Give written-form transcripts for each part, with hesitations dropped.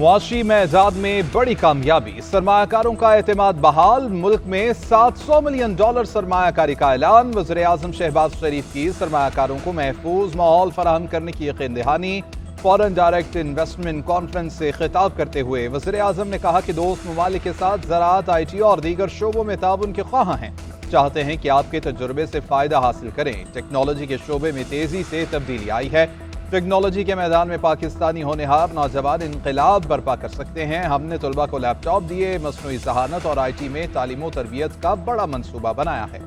मुआशी मैदान में बड़ी कामयाबी, सरमायाकारों का एतमाद बहाल। मुल्क में $700 मिलियन सरमायाकारी का ऐलान। वज़ीर-ए-आज़म शहबाज शरीफ की सरमायाकारों को महफूज माहौल फराहम करने की यकीन दहानी। फॉरेन डायरेक्ट इन्वेस्टमेंट कॉन्फ्रेंस से खिताब करते हुए वज़ीर-ए-आज़म ने कहा कि दोस्त ममालिक के साथ ज़राअत, IT और दीगर शोबों में ताउन के ख्वाह हैं। चाहते हैं कि आपके तजुर्बे से फ़ायदा हासिल करें। टेक्नोलॉजी के शोबे में तेज़ी से तब्दीली आई है। टेक्नोलॉजी के मैदान में पाकिस्तानी होनहार नौजवान इनकलाब बर्पा कर सकते हैं। हमने तलबा को लैपटॉप दिए। मसनूई ज़हानत और IT में तालीम व तरबियत का बड़ा मनसूबा बनाया है।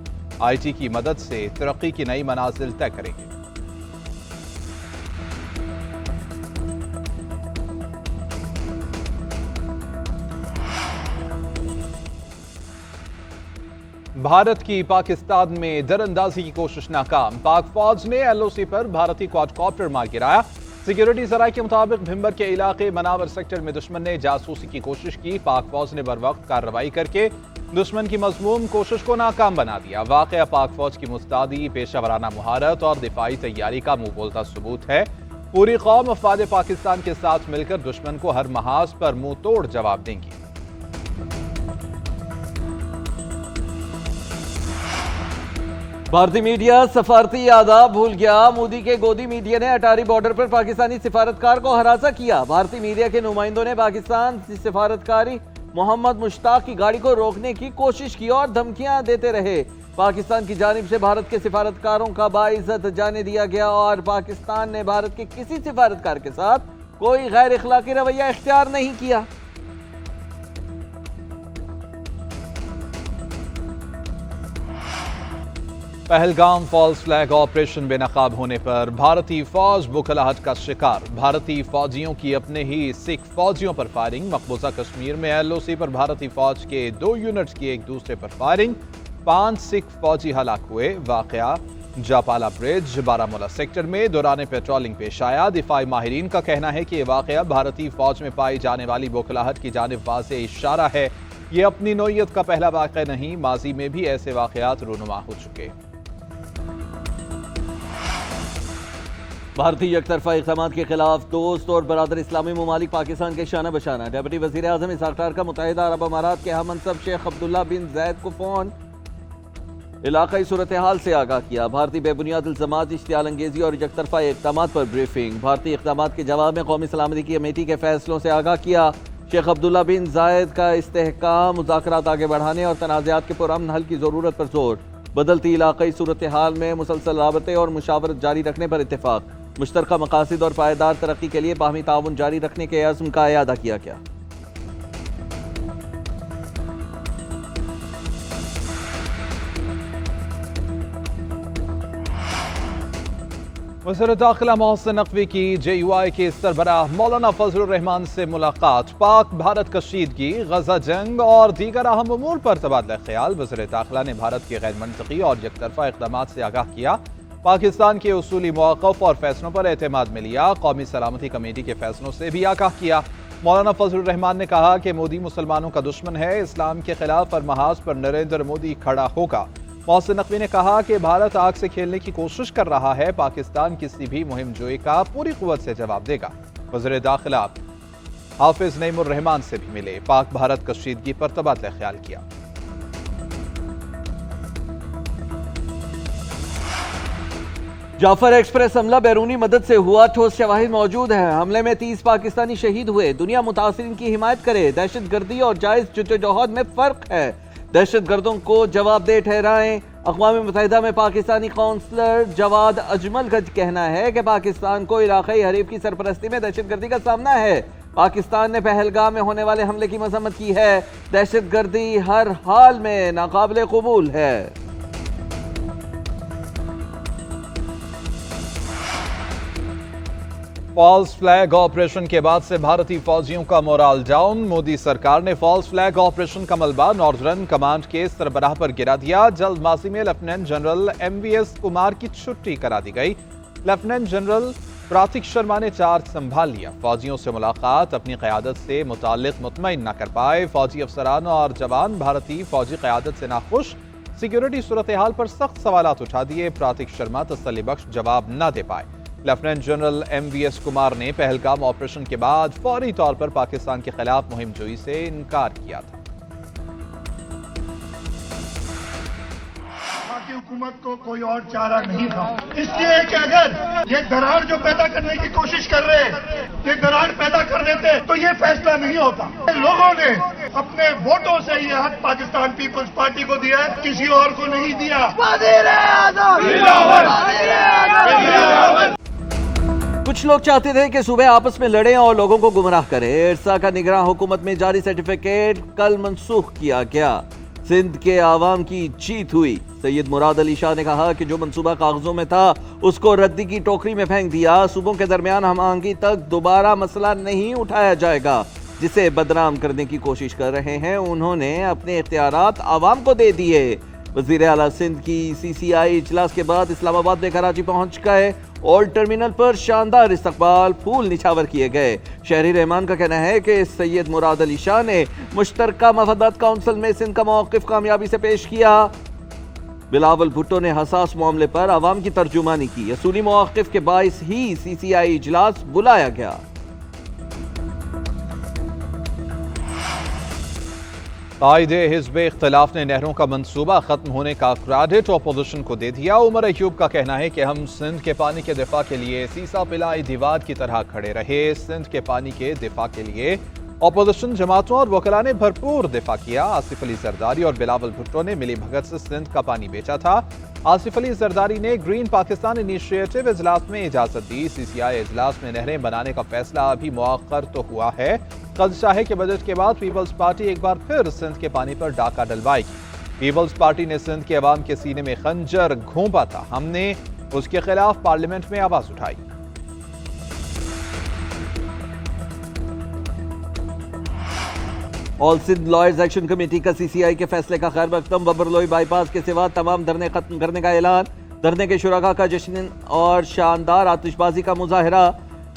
IT की मदद से तरक्की की नई मनाजिल तय करेंगे। भारत की पाकिस्तान में दरअंदाजी की कोशिश नाकाम। पाक फौज ने LOC पर भारतीय क्वाडकॉप्टर मार गिराया। सिक्योरिटी जराये के मुताबिक भिंबर के इलाके मनावर सेक्टर में दुश्मन ने जासूसी की कोशिश की। पाक फौज ने बर वक्त कार्रवाई करके दुश्मन की मज़मूम कोशिश को नाकाम बना दिया। वाक़या पाक फौज की मुस्तैदी, पेशा महारत और दिफाई तैयारी का मुंह बोलता सबूत है। पूरी कौम अफवाद पाकिस्तान के साथ मिलकर दुश्मन को हर महाज पर मुंह तोड़ जवाब देंगी। भारतीय मीडिया सफारती आदाब भूल गया। मोदी के गोदी मीडिया ने अटारी बॉर्डर पर पाकिस्तानी सिफारतकार को हरासा किया। भारतीय मीडिया के नुमाइंदों ने पाकिस्तान की सिफारतकारी मोहम्मद मुश्ताक की गाड़ी को रोकने की कोशिश की और धमकियां देते रहे। पाकिस्तान की जानिब से भारत के सिफारतकारों का बाइज्जत जाने दिया गया और पाकिस्तान ने भारत के किसी सिफारतकार के साथ कोई गैर इखलाकी रवैया इख्तियार नहीं किया। पहलगाम फॉल्स फ्लैग ऑपरेशन बेनकाब होने पर भारतीय फौज बुखलाहट का शिकार। भारतीय फौजियों की अपने ही सिख फौजियों पर फायरिंग। मकबूजा कश्मीर में LOC पर भारतीय फौज के 2 यूनिट्स की एक दूसरे पर फायरिंग। 5 सिख फौजी हलाक हुए। वाकया जापाला ब्रिज, बारामूला सेक्टर में दौरान पेट्रोलिंग पेश आया। दिफाई माहिरीन का कहना है कि यह वाकया भारतीय फौज में पाई जाने वाली बुखलाहट की जानिब वाज़ेह इशारा है। ये अपनी नौयत का पहला वाकया नहीं, माजी में भी ऐसे वाकयात रूनुमा हो चुके। भारतीय एकतरफा इक़दामात के खिलाफ दोस्त और बरादर इस्लामी ममालिक पाकिस्तान के शाना बशाना। डेप्यूटी वज़ीर आज़म इसहाक़ डार का मुत्तहिदा अरब अमारात के हम मनसब शेख अब्दुल्ला बिन ज़ैद को फ़ोन इलाक़ाई सूरत हाल से आगाह किया। भारतीय बेबुनियाद इल्ज़ामात, इश्तियाल अंगेज़ी और एकतरफा इक़दामात पर ब्रीफिंग। भारतीय इक़दामात के जवाब में कौमी सलामती की कमेटी के फैसलों से आगाह किया। शेख अब्दुल्ला बिन ज़ायद का इस्तेहकाम, मुज़ाकरात आगे बढ़ाने और तनाज़ात के पुरअमन हल की ज़रूरत पर जोर। बदलती इलाक़ाई सूरत हाल में मुसलसल राबते और मुशावरत जारी रखने पर इत्तेफ़ाक़। मुश्तरका मकासद और पायदार तरक्की के लिए बाहमी ताउन जारी रखने के अज़्म का इयादा किया गया। वज़ीर दाखिला मोहसिन नकवी की JUI के सरबराह मौलाना फजलुर रहमान से मुलाकात। पाक भारत कशीदगी, गजा जंग और दीगर अहम उमूर पर तबादला ख्याल। वज़ीर दाखिला ने भारत के गैर मंतकी और यकतरफा इक़दामात से आगाह किया। पाकिस्तान के उसूली मौक़िफ़ और फैसलों पर एतमाद में लिया। कौमी सलामती कमेटी के फैसलों से भी आगाह किया। मौलाना फजलुर रहमान ने कहा कि मोदी मुसलमानों का दुश्मन है। इस्लाम के खिलाफ हर महाज पर नरेंद्र मोदी खड़ा होगा। मोहसिन नकवी ने कहा कि भारत आग से खेलने की कोशिश कर रहा है। पाकिस्तान किसी भी मुहिम जोई का पूरी कुव्वत से जवाब देगा। वज़ीर दाखिला हाफिज नईमुर रहमान से भी मिले। पाक भारत कशीदगी पर तबादला ख्याल किया। जाफर एक्सप्रेस हमला बैरूनी मदद से हुआ, ठोस शवाहिद मौजूद हैं। हमले में 30 पाकिस्तानी शहीद हुए। दुनिया मुतासिरीन की हिमायत करे। दहशत गर्दी और जायज जद्दोजहद में फर्क है। दहशत गर्दों को जवाबदेह ठहराएं। अक़वाम मुत्तहिदा में पाकिस्तानी काउंसलर जवाद अजमल का कहना है कि पाकिस्तान को इलाक़ाई हरीफ की सरपरस्ती में दहशत गर्दी का सामना है। पाकिस्तान ने पहलगाम में होने वाले हमले की मज़म्मत की है। दहशत गर्दी हर हाल में नाकाबिल कबूल है। फॉल्स फ्लैग ऑपरेशन के बाद से भारतीय फौजियों का मोराल डाउन। मोदी सरकार ने फॉल्स फ्लैग ऑपरेशन का मलबा नॉर्दर्न कमांड के सरबराह पर गिरा दिया। जल्दबाजी में लेफ्टिनेंट जनरल MVS कुमार की छुट्टी करा दी गई। लेफ्टिनेंट जनरल प्रातिक शर्मा ने चार्ज संभाल लिया। फौजियों से मुलाकात, अपनी क़यादत से मुताल्लिक़ मुतमईन न कर पाए। फौजी अफसरान और जवान भारतीय फौजी क़यादत से नाखुश। सिक्योरिटी सूरत हाल पर सख्त सवालात उठा दिए। प्रातिक शर्मा तसल्ली बख्श जवाब न दे पाए। लेफ्टिनेंट जनरल MVS कुमार ने पहलगाम ऑपरेशन के बाद फौरी तौर पर पाकिस्तान के खिलाफ मुहिम जोई से इनकार किया था। की हुकूमत को कोई और चारा नहीं था, इसलिए कि अगर ये दरार जो पैदा करने की कोशिश कर रहे हैं, ये दरार पैदा कर देते तो ये फैसला नहीं होता। लोगों ने अपने वोटों से ये हक पाकिस्तान पीपल्स पार्टी को दिया है, किसी और को नहीं दिया। कुछ लोग चाहते थे कि सुबह आपस में लड़ें और लोगों को गुमराह करें। इरसा का निगरान हुकूमत में जारी सर्टिफिकेट कल मनसूख किया गया। सिंध के आवाम की जीत हुई। सैयद मुराद अली शाह ने कहा कि जो मंसूबा कागजों में था उसको रद्दी की टोकरी में फेंक दिया। सूबों के दरमियान हम आहंगी तक दोबारा मसला नहीं उठाया जाएगा। जिसे बदनाम करने की कोशिश कर रहे हैं उन्होंने अपने इख्तियारात आवाम को दे दिए। वज़ीर आला सिंध की CCI इजलास के बाद इस्लामाबाद में कराची पहुंच गए। ओल्ड टर्मिनल पर शानदार इस्तकबाल, फूल निछावर किए गए। शहरी रहमान का कहना है कि सैयद मुराद अली शाह ने मुश्तरका मफादात काउंसिल में सिंध का मौक़िफ़ कामयाबी से पेश किया। बिलावल भुट्टो ने हसास मामले पर आवाम की तर्जुमानी की। असूली मौक़िफ़ के बाइस ही CCI इजलास बुलाया गया। कायदे हिज़्ब इख्तिलाफ ने नहरों का मंसूबा खत्म होने का क्रेडिट अपोजिशन को दे दिया। उमर अयूब का कहना है कि हम सिंध के पानी के दिफा के लिए सीसा पिलाई दीवार की तरह खड़े रहे। सिंध के पानी के दिफा के लिए अपोजिशन जमातों और वकला ने भरपूर दिफा किया। आसिफ अली जरदारी और बिलावल भुट्टो ने मिली भगत से सिंध का पानी बेचा था। आसिफ अली जरदारी ने ग्रीन पाकिस्तान इनिशिएटिव इजलास में इजाजत दी। CCI इजलास में नहरें बनाने का फैसला अभी मुअक्कर तो हुआ है। ख़दशा है कि बजट के बाद पीपल्स पार्टी एक बार फिर सिंध के पानी पर डाका डलवाएगी। पीपल्स पार्टी ने सिंध के अवाम के सीने में खंजर घोंपा था। हमने उसके खिलाफ पार्लियामेंट में आवाज उठाई। All Sindh lawyers action committee का CCI के फैसले का खैर मकदम। बबरलोई बाईपास के सिवा तमाम धरने खत्म करने का ऐलान। धरने के शुरका का जश्न और शानदार आतिशबाजी का मुजाहरा।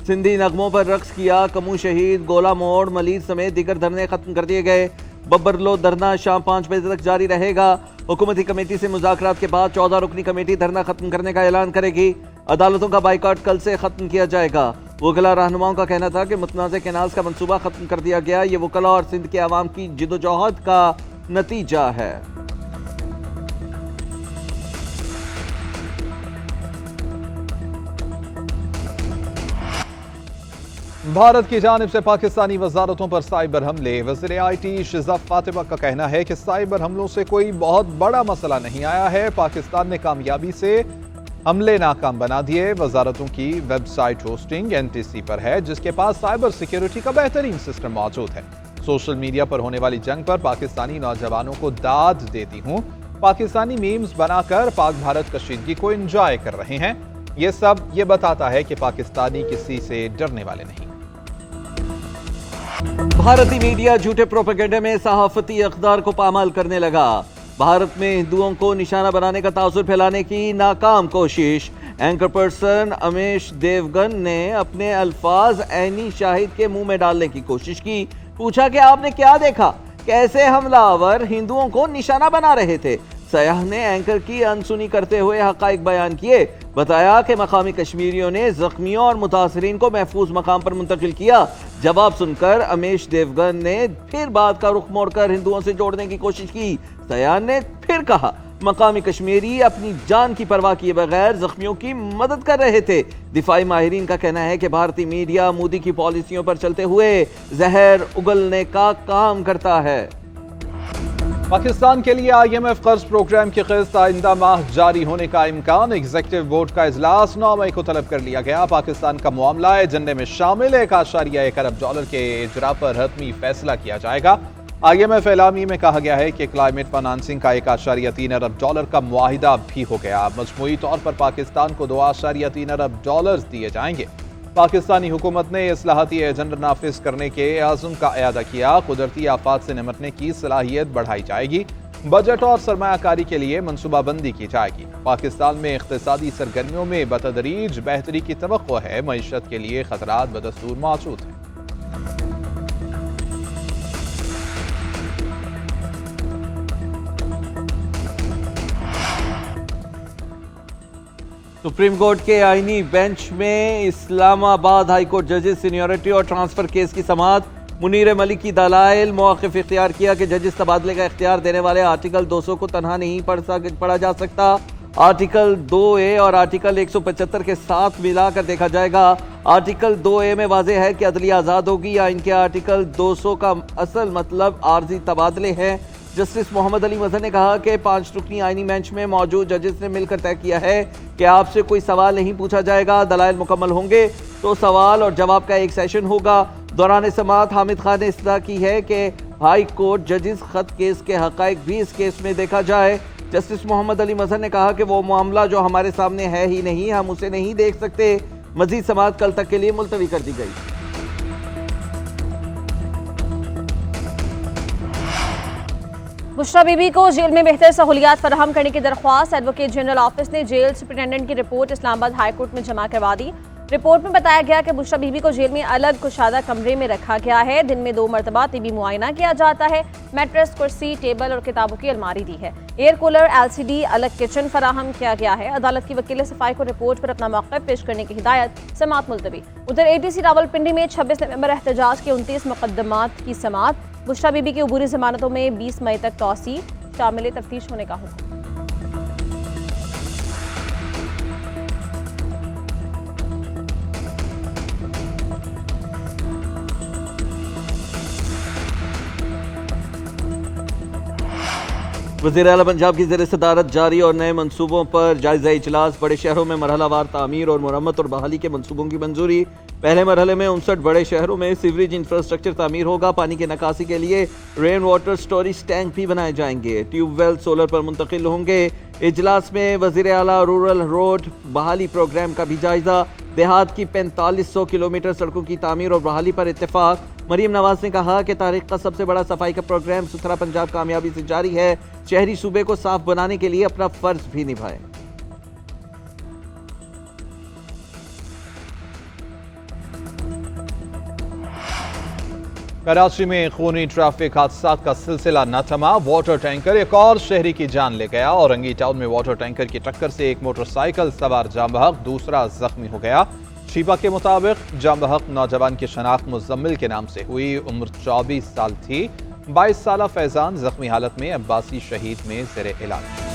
सिंधी नगमों पर रक्स किया। कमू शहीद, गोला मोड़, मलीर समेत दीगर धरने खत्म कर दिए गए। बब्बरलो धरना शाम 5 बजे तक जारी रहेगा। हुकूमती कमेटी से मुज़ाकरात के बाद 14 रुकनी कमेटी धरना खत्म करने का ऐलान करेगी। अदालतों का बाइकआउट कल से खत्म किया जाएगा। वकला रहनुमाओं का कहना था कि मुतनाज़ केनाल्स का मंसूबा खत्म कर दिया गया। ये वकला और सिंध के अवाम की जिदोजहद का नतीजा है। भारत की जानिब से पाकिस्तानी वजारतों पर साइबर हमले। वज़ीर IT शिज़ा फातिमा का कहना है कि साइबर हमलों से कोई बहुत बड़ा मसला नहीं आया है। पाकिस्तान ने कामयाबी से हमले नाकाम बना दिए। वजारतों की वेबसाइट होस्टिंग NTC पर है, जिसके पास साइबर सिक्योरिटी का बेहतरीन सिस्टम मौजूद है। सोशल मीडिया पर होने वाली जंग पर पाकिस्तानी नौजवानों को दाद देती हूँ। पाकिस्तानी मीम्स बनाकर पाक भारत कशीदगी को एंजॉय कर रहे हैं। ये सब ये बताता है कि पाकिस्तानी किसी से डरने वाले नहीं। भारतीय मीडिया झूठे प्रोपेगेंडा में सहाफती अक़दार को पामाल करने लगा। भारत में हिंदुओं को निशाना बनाने का तासुर फैलाने की नाकाम कोशिश। एंकर पर्सन अमेश देवगन ने अपने अल्फाज ऐनी शाहिद के मुंह में डालने की कोशिश की। पूछा कि आपने क्या देखा, कैसे हमलावर हिंदुओं को निशाना बना रहे थे। सयाह ने एंकर की अनसुनी करते हुए हकाइक बयान किए। बताया कि मकामी कश्मीरियों ने जख्मियों और मुतासरीन को महफूज मकाम पर मुंतकिल किया। जवाब सुनकर अमेश देवगन ने फिर बात का रुख मोड़कर हिंदुओं से जोड़ने की कोशिश की। सयाह ने फिर कहा मकामी कश्मीरी अपनी जान की परवाह किए बगैर जख्मियों की मदद कर रहे थे। दिफाई माहिरीन का कहना है कि भारतीय मीडिया मोदी की पॉलिसियों पर चलते हुए जहर उगलने का काम करता है। पाकिस्तान के लिए IMF कर्ज प्रोग्राम की किस्त आइंदा माह जारी होने का इम्कान। एग्जीक्यूटिव बोर्ड का इजलास 9 मई को तलब कर लिया गया। पाकिस्तान का मामला एजेंडे में शामिल $1.1 अरब के इजरा पर हतमी फैसला किया जाएगा। IMF एलामी में कहा गया है कि क्लाइमेट फाइनेंसिंग का $1.3 अरब का मुआहिदा भी हो गया। मजमूई तौर पर पाकिस्तान को $2.3 अरब दिए जाएंगे। पाकिस्तानी हुकूमत ने इस्लाहाती एजेंडा नाफिज करने के आज़म का अयादा किया। कुदरती आफात से निपटने की सलाहियत बढ़ाई जाएगी। बजट और सरमायाकारी के लिए मनसूबाबंदी की जाएगी। पाकिस्तान में इक़्तिसादी सरगर्मियों में बतदरीज बेहतरी की तवक्को है। मईशत के लिए खतरात बदस्तूर मौजूद हैं। सुप्रीम कोर्ट के आईनी बेंच में इस्लामाबाद हाई कोर्ट जजेस सीनियरिटी और ट्रांसफर केस की समाअत। मुनीर मलिक की दलाइल मौक़िफ़ इख्तियार किया कि जजेस तबादले का इख्तियार देने वाले आर्टिकल 200 को तनहा नहीं पढ़ा जा सकता। आर्टिकल 2A और आर्टिकल 175 के साथ मिलाकर देखा जाएगा। आर्टिकल 2A में वाज़ेह है कि अदलिया आज़ाद होगी या इनके आर्टिकल 200 का असल मतलब आर्जी तबादले हैं। जस्टिस मोहम्मद अली मजहर ने कहा कि 5 रुकनी आईनी बेंच में मौजूद जजेस ने मिलकर तय किया है कि आपसे कोई सवाल नहीं पूछा जाएगा। दलाइल मुकम्मल होंगे तो सवाल और जवाब का एक सेशन होगा। दौरान समाअत हामिद खान ने इस्तदा की है कि हाई कोर्ट जजेस खत केस के हक़ाइक़ भी इस केस में देखा जाए। जस्टिस मोहम्मद अली मजहर ने कहा कि वो मामला जो हमारे सामने है ही नहीं, हम उसे नहीं देख सकते। मजीद समाअत कल तक के लिए मुलतवी कर दी गई। बुशरा बीबी को जेल में बेहतर सहूलियात फराहम करने की दरख्वास्त एडवोकेट जनरल ऑफिस ने जेल सुपरिटेंडेंट की रिपोर्ट इस्लामाबाद हाई कोर्ट में जमा करवा दी। रिपोर्ट में बताया गया कि बुशरा बीबी को जेल में अलग कुशादा कमरे में रखा गया है। दिन में 2 मरतबा तिबी मुआयना किया जाता है। मैट्रेस, कुर्सी, टेबल और किताबों की अलमारी दी है। एयर कूलर, LCD, अलग किचन फराहम किया गया है। अदालत की वकील सफाई को रिपोर्ट पर अपना मौक़िफ़ पेश करने की हिदायत। समाअत मुलतवी। उधर ATC रावलपिंडी में 26 नवंबर एहतजाज के 29 मुकदमात की समाअत। बुशरा बीबी की अबूरी जमानतों में 20 मई तक तौसी, शामिल तफ्तीश होने का हुक्म। वज़ीर आला पंजाब की ज़ेर सदारत जारी और नए मनसूबों पर जायजा इजलास। बड़े शहरों में मरहलावार तामीर और मुरम्मत और बहाली के मनसूबों की मंजूरी। पहले मरहले में 59 बड़े शहरों में सीवरेज इंफ्रास्ट्रक्चर तामीर होगा। पानी के निकासी के लिए रेन वाटर स्टोरेज टैंक भी बनाए जाएंगे। ट्यूबवेल सोलर पर मुंतकिल होंगे। इजलास में वज़ीर आला रूरल रोड बहाली प्रोग्राम का भी जायजा। देहात की 4500 किलोमीटर सड़कों की तामीर और बहाली पर इत्तेफाक। मरीम नवाज ने कहा कि तारीख का सबसे बड़ा सफाई का प्रोग्राम सुथरा पंजाब कामयाबी से जारी है। शहरी सूबे को साफ बनाने के लिए अपना फर्ज भी निभाए। कराची में खूनी ट्रैफिक हादसात का सिलसिला न थमा। वाटर टैंकर एक और शहरी की जान ले गया। औरंगी टाउन में वाटर टैंकर की टक्कर से एक मोटरसाइकिल सवार जाम बहक, दूसरा जख्मी हो गया। शीबा के मुताबिक जाम बहक नौजवान की शनाख्त मुजम्मिल के नाम से हुई। उम्र 24 साल थी। 22 साल फैजान जख्मी हालत में अब्बासी शहीद में ज़ेरे इलाज।